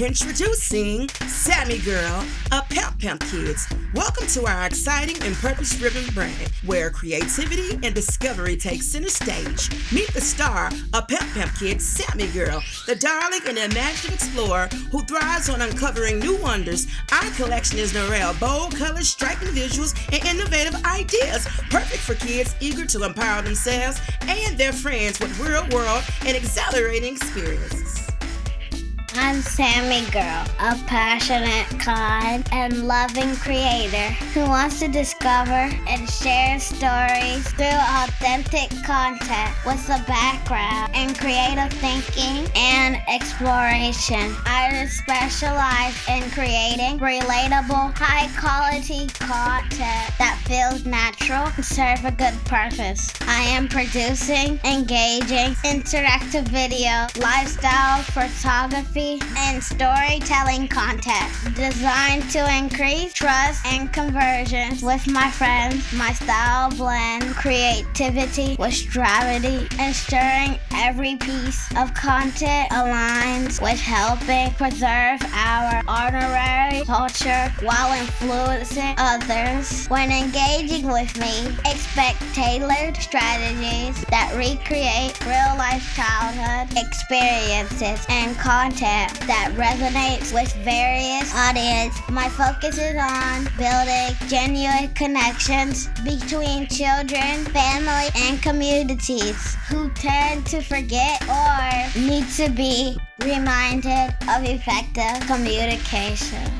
Introducing Sammy Girl of Pamp Pamp Kids. Welcome to our exciting and purpose-driven brand, where creativity and discovery take center stage. Meet the star of Pamp Pamp Kids, Sammy Girl, the darling and imaginative explorer who thrives on uncovering new wonders. Our collection is an array of bold colors, striking visuals, and innovative ideas, perfect for kids eager to empower themselves and their friends with real-world and exhilarating experiences. I'm Sammy Girl, a passionate, kind, and loving creator who wants to discover and share stories through authentic content with a background in creative thinking and exploration. I specialize in creating relatable, high-quality content that feels natural and serves a good purpose. I am producing engaging, interactive video, lifestyle photography, and storytelling content designed to increase trust and conversions with my friends. My style blends creativity with strategy, ensuring every piece of content aligns with helping preserve our honorary culture while influencing others. When engaging with me, expect tailored strategies that recreate real-life childhood experiences and content that resonates with various audiences. My focus is on building genuine connections between children, family, and communities who tend to forget or need to be reminded of effective communication.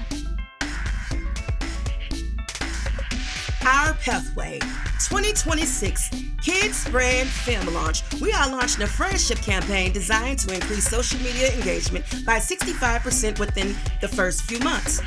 Our Pathway 2026 Kids Brand Film Launch. We are launching a friendship campaign designed to increase social media engagement by 65% within the first few months.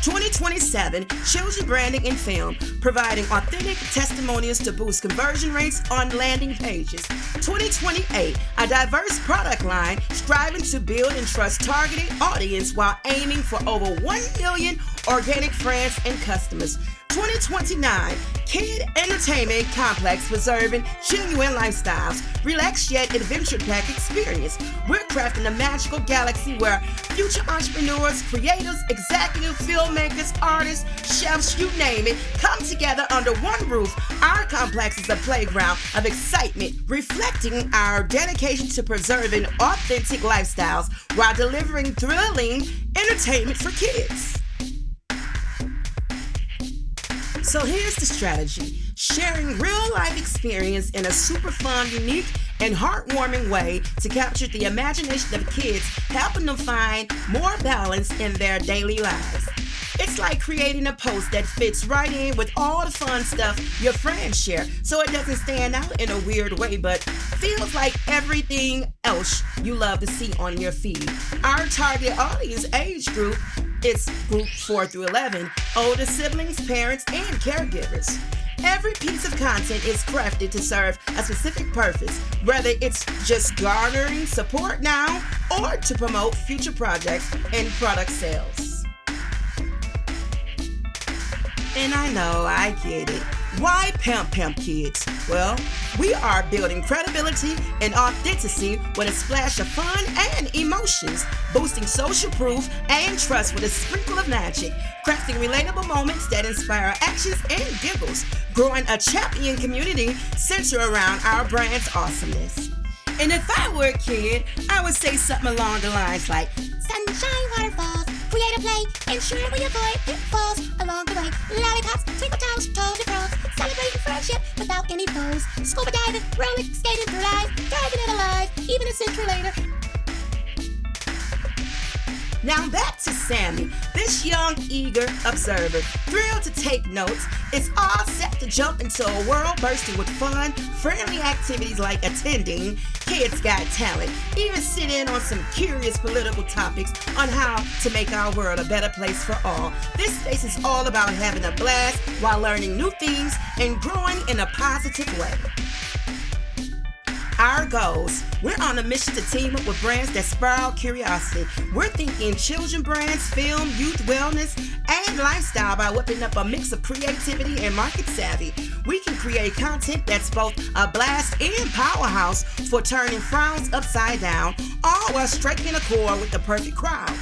2027 Children Branding in Film, providing authentic testimonials to boost conversion rates on landing pages. 2028 a diverse product line striving to build and trust targeted audience while aiming for over 1 million organic friends and customers. 2029 Kid Entertainment Complex, preserving genuine lifestyles, relaxed yet adventure-packed experience. We're crafting a magical galaxy where future entrepreneurs, creators, executive filmmakers, artists, chefs, you name it, come together under one roof. Our complex is a playground of excitement, reflecting our dedication to preserving authentic lifestyles while delivering thrilling entertainment for kids. So here's the strategy: sharing real-life experience in a super fun, unique, and heartwarming way to capture the imagination of kids, helping them find more balance in their daily lives. It's like creating a post that fits right in with all the fun stuff your friends share, so it doesn't stand out in a weird way, but feels like everything else you love to see on your feed. Our target audience age group, it's group 4 through 11, older siblings, parents, and caregivers. Every piece of content is crafted to serve a specific purpose, whether it's just garnering support now or to promote future projects and product sales. And I know, I get it. Why Pamp Pamp Kids? Well, we are building credibility and authenticity with a splash of fun and emotions, boosting social proof and trust with a sprinkle of magic, crafting relatable moments that inspire actions and giggles, growing a champion community centered around our brand's awesomeness. And if I were a kid, I would say something along the lines like, sunshine, waterfalls, creative play, ensuring we avoid pitfalls along the way. Lollipops, twinkle toes, toes and frogs, celebrating friendship without any foes. Scuba diving, roller skating through life, driving it alive, even a century later. Now back to Sammy, this young, eager observer, thrilled to take notes, is all set to jump into a world bursting with fun, friendly activities like attending Kids Got Talent, even sit in on some curious political topics on how to make our world a better place for all. This space is all about having a blast while learning new things and growing in a positive way. Our goals: we're on a mission to team up with brands that spark curiosity. We're thinking children brands, film, youth wellness, and lifestyle by whipping up a mix of creativity and market savvy. We can create content that's both a blast and powerhouse for turning frowns upside down, all while striking a chord with the perfect crowd.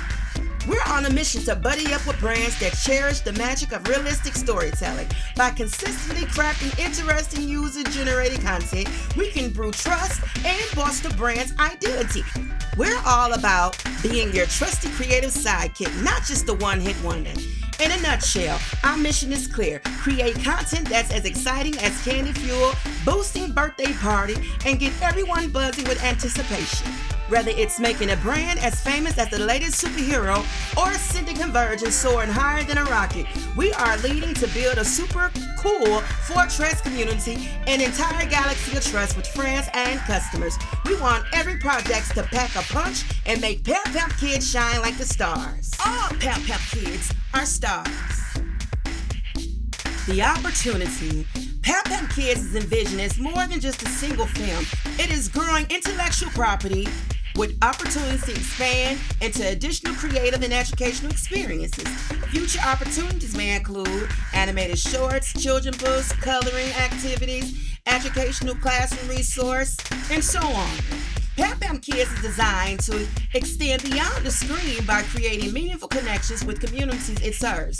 We're on a mission to buddy up with brands that cherish the magic of realistic storytelling. By consistently crafting interesting user-generated content, we can brew trust and foster brand's identity. We're all about being your trusted creative sidekick, not just the one-hit wonder. In a nutshell, our mission is clear. Create content that's as exciting as candy fuel, boosting birthday party, and get everyone buzzing with anticipation. Whether it's making a brand as famous as the latest superhero or sending conversions soaring higher than a rocket, we are leading to build a super cool fortress community, an entire galaxy of trust with friends and customers. We want every project to pack a punch and make Pamp Pamp Kids shine like the stars. All Pamp Pamp Kids are stars. The opportunity. Pamp Pamp Kids' envision is more than just a single film. It is growing intellectual property with opportunities to expand into additional creative and educational experiences. Future opportunities may include animated shorts, children's books, coloring activities, educational classroom resource, and so on. Pamp Pamp Kids is designed to extend beyond the screen by creating meaningful connections with communities it serves.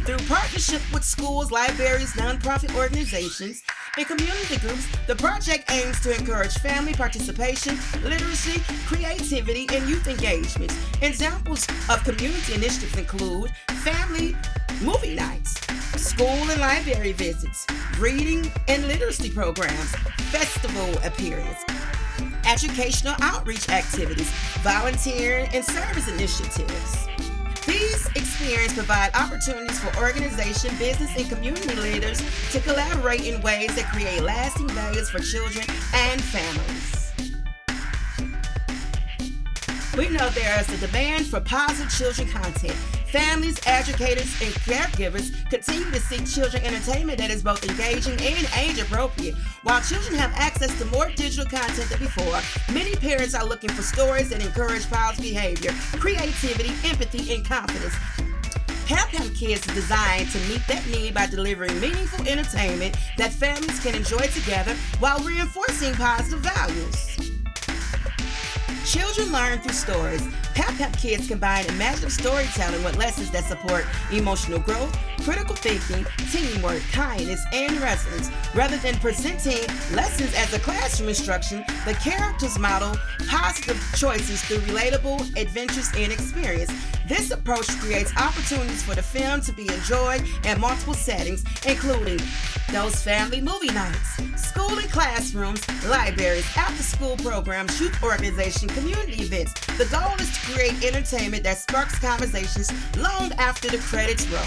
Through partnership with schools, libraries, nonprofit organizations, and community groups, the project aims to encourage family participation, literacy, creativity, and youth engagement. Examples of community initiatives include family movie nights, school and library visits, reading and literacy programs, festival appearances, educational outreach activities, volunteer and service initiatives. These experiences provide opportunities for organization, business, and community leaders to collaborate in ways that create lasting values for children and families. We know there is a demand for positive children content. Families, educators, and caregivers continue to seek children entertainment that is both engaging and age-appropriate. While children have access to more digital content than before, many parents are looking for stories that encourage positive behavior, creativity, empathy, and confidence. Pamp Pamp Kids is designed to meet that need by delivering meaningful entertainment that families can enjoy together while reinforcing positive values. Children learn through stories. Pamp Pamp Kids combine imaginative storytelling with lessons that support emotional growth, critical thinking, teamwork, kindness, and resilience. Rather than presenting lessons as a classroom instruction, the characters model positive choices through relatable adventures and experience. This approach creates opportunities for the film to be enjoyed in multiple settings, including those family movie nights, school and classrooms, libraries, after-school programs, youth organization, community events. The goal is to create entertainment that sparks conversations long after the credits roll.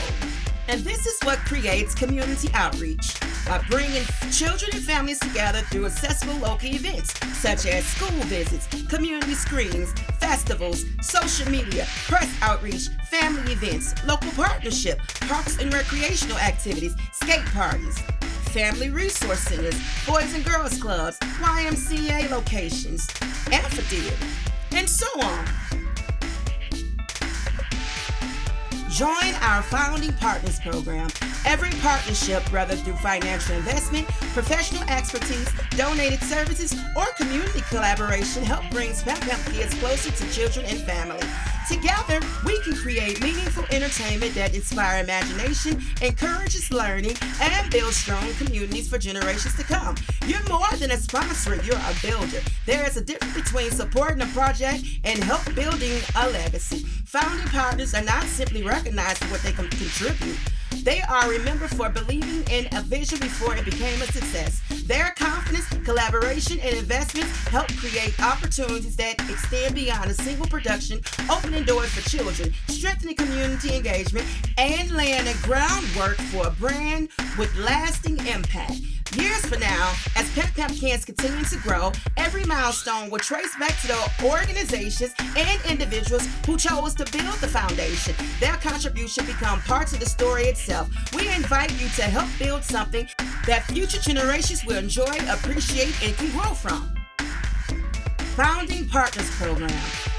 And this is what creates community outreach, by bringing children and families together through accessible local events, such as school visits, community screenings, festivals, social media, press outreach, family events, local partnership, parks and recreational activities, skate parties, family resource centers, boys and girls clubs, YMCA locations, amphitheater, and so on. Join our Founding Partners program. Every partnership, whether through financial investment, professional expertise, donated services, or community collaboration, help bring Pamp Pamp Kids closer to children and family. Together, we can create meaningful entertainment that inspires imagination, encourages learning, and builds strong communities for generations to come. You're more than a sponsor, you're a builder. There is a difference between supporting a project and help building a legacy. Founding partners are not simply recognized for what they can contribute. They are remembered for believing in a vision before it became a success. Their confidence, collaboration, and investments help create opportunities that extend beyond a single production, opening doors for children, strengthening community engagement, and laying the groundwork for a brand with lasting impact. Years from now, as Pamp Pamp Kids continue to grow, every milestone will trace back to the organizations and individuals who chose to build the foundation. Their contribution become parts of the story itself. We invite you to help build something that future generations will enjoy, appreciate, and can grow from. Founding Partners Program.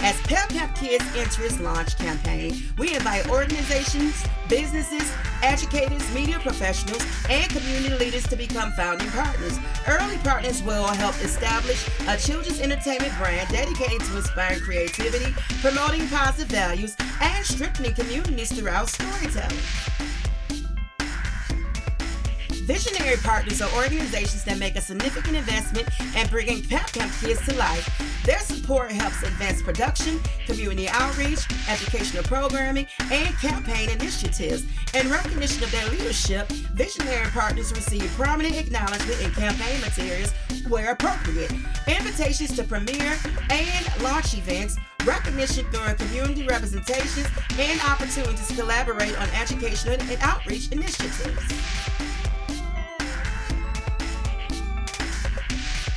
As Pamp Pamp Kids enter its launch campaign, we invite organizations, businesses, educators, media professionals, and community leaders to become founding partners. Early partners will help establish a children's entertainment brand dedicated to inspiring creativity, promoting positive values, and strengthening communities throughout storytelling. Visionary partners are organizations that make a significant investment in bringing Pamp Pamp Kids to life. Their support helps advance production, community outreach, educational programming, and campaign initiatives. In recognition of their leadership, visionary partners receive prominent acknowledgement in campaign materials where appropriate, invitations to premiere and launch events, recognition during community representations, and opportunities to collaborate on educational and outreach initiatives.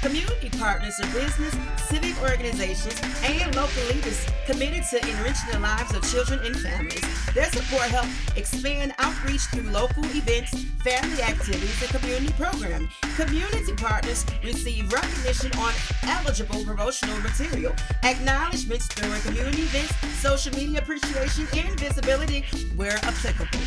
Community partners are business, civic organizations, and local leaders committed to enriching the lives of children and families. Their support helps expand outreach through local events, family activities, and community programming. Community partners receive recognition on eligible promotional material, acknowledgments during community events, social media appreciation, and visibility where applicable.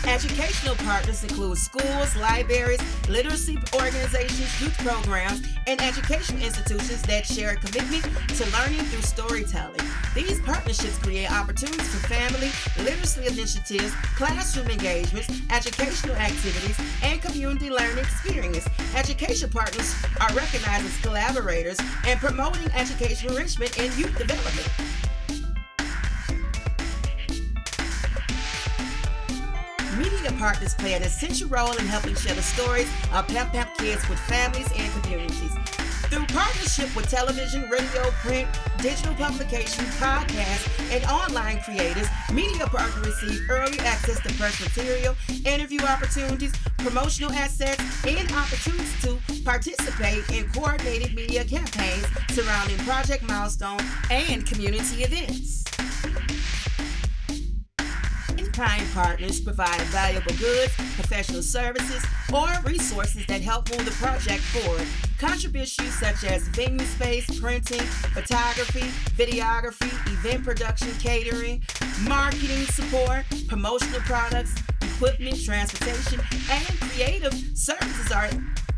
Educational partners include schools, libraries, literacy organizations, youth programs, and education institutions that share a commitment to learning through storytelling. These partnerships create opportunities for family, literacy initiatives, classroom engagements, educational activities, and community learning experience. Education partners are recognized as collaborators in promoting educational enrichment and youth development. Media partners play an essential role in helping share the stories of Pamp Pamp Kids with families and communities. Through partnership with television, radio, print, digital publication, podcasts, and online creators, media partners receive early access to press material, interview opportunities, promotional assets, and opportunities to participate in coordinated media campaigns surrounding project milestones and community events. Kind partners provide valuable goods, professional services, or resources that help move the project forward. Contributions such as venue space, printing, photography, videography, event production, catering, marketing support, promotional products, equipment, transportation, and creative services are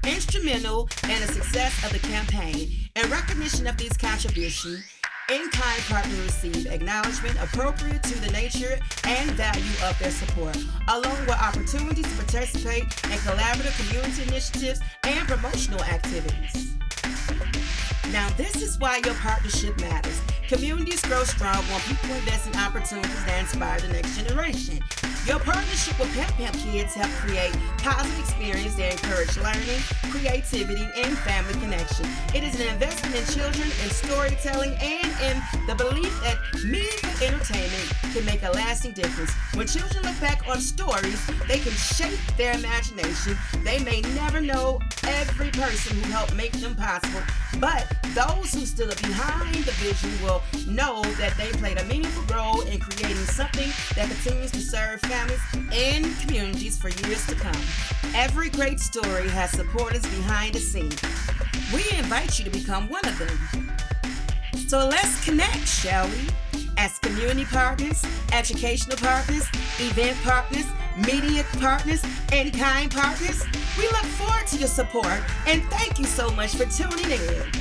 instrumental in the success of the campaign. In recognition of these contributions, in-kind partners receive acknowledgement appropriate to the nature and value of their support, along with opportunities to participate in collaborative community initiatives and promotional activities. Now, this is why your partnership matters. Communities grow strong when people invest in opportunities that inspire the next generation. Your partnership with Pamp Pamp Kids help create positive experiences that encourage learning, creativity, and family connection. It is an investment in children, in storytelling, and in the belief that meaningful entertainment can make a lasting difference. When children look back on stories, they can shape their imagination. They may never know every person who helped make them possible, but those who stood behind the vision will know that they played a meaningful role in creating something that continues to serve families and communities for years to come. Every great story has supporters behind the scenes. We invite you to become one of them. So let's connect, shall we? As community partners, educational partners, event partners, media partners, and kind partners, we look forward to your support and thank you so much for tuning in.